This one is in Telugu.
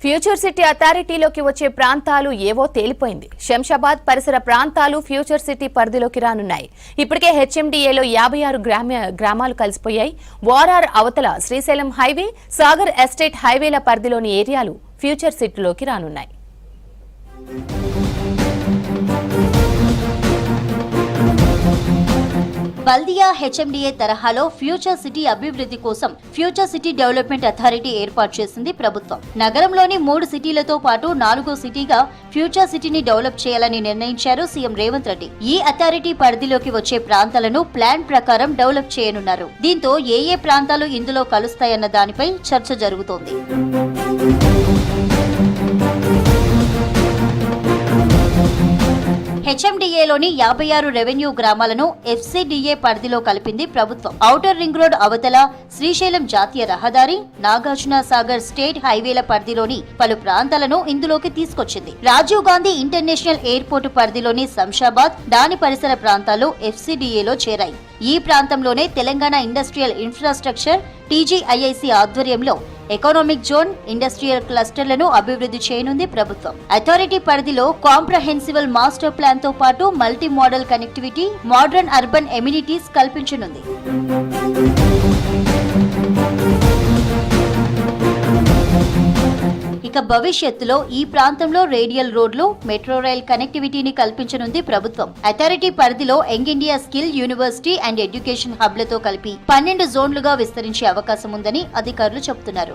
ఫ్యూచర్ సిటీ అథారిటీలోకి వచ్చే ప్రాంతాలు ఏవో తేలిపోయింది. శంషాబాద్ పరిసర ప్రాంతాలు ఫ్యూచర్ సిటీ పరిధిలోకి రానున్నాయి. ఇప్పటికే హెచ్ఎండిఏలో 56 గ్రామాలు కలిసిపోయాయి. వారార్ అవతల శ్రీశైలం హైవే, సాగర్ ఎస్టేట్ హైవేల పరిధిలోని ఏరియాలు ఫ్యూచర్ సిటీలోకి రానున్నాయి. బల్దియా హెచ్ఎండిఏ తరహాలో ఫ్యూచర్ సిటీ అభివృద్ధి కోసం ఫ్యూచర్ సిటీ డెవలప్మెంట్ అథారిటీ ఏర్పాటు చేసింది ప్రభుత్వం. నగరంలోని 3 సిటీలతో పాటు 4వ సిటీగా ఫ్యూచర్ సిటీని డెవలప్ చేయాలని నిర్ణయించారు సీఎం రేవంత్ రెడ్డి. ఈ అథారిటీ పరిధిలోకి వచ్చే ప్రాంతాలను ప్లాన్ ప్రకారం డెవలప్ చేయనున్నారు. దీంతో ఏ ప్రాంతాలు ఇందులో కలుస్తాయన్న దానిపై చర్చ జరుగుతోంది. హెచ్ఎండిఏలోని 56 రెవెన్యూ గ్రామాలను ఎఫ్సిడిఏ పరిధిలో కలిపింది ప్రభుత్వం. ఔటర్ రింగ్ రోడ్ అవతల శ్రీశైలం జాతీయ రహదారి, నాగార్జున సాగర్ స్టేట్ హైవేల పరిధిలోని పలు ప్రాంతాలను ఇందులోకి తీసుకొచ్చింది. రాజీవ్ గాంధీ ఇంటర్నేషనల్ ఎయిర్పోర్టు పరిధిలోని శంషాబాద్, దాని పరిసర ప్రాంతాలు ఎఫ్సిడిఏలో చేరాయి. ఈ ప్రాంతంలోనే తెలంగాణ ఇండస్ట్రియల్ ఇన్ఫ్రాస్ట్రక్చర్ టీజీఐఐసి ఆధ్వర్యంలో ఎకనామిక్ జోన్, ఇండస్ట్రియల్ క్లస్టర్లను అభివృద్ధి చేయనుంది ప్రభుత్వం. అథారిటీ పరిధిలో కాంప్రహెన్సిబుల్ మాస్టర్ ప్లాన్ తో పాటు multi modal connectivity, modern urban amenities కల్పించనుంది. ఇక భవిష్యత్తులో ఈ ప్రాంతంలో రేడియల్ రోడ్లు, మెట్రో రైల్ కనెక్టివిటీని కల్పించనుంది ప్రభుత్వం. అథారిటీ పరిధిలో young India skill university and education హబ్లతో కలిపి 12 జోన్లుగా విస్తరించే అవకాశం ఉందని అధికారులు చెబుతున్నారు.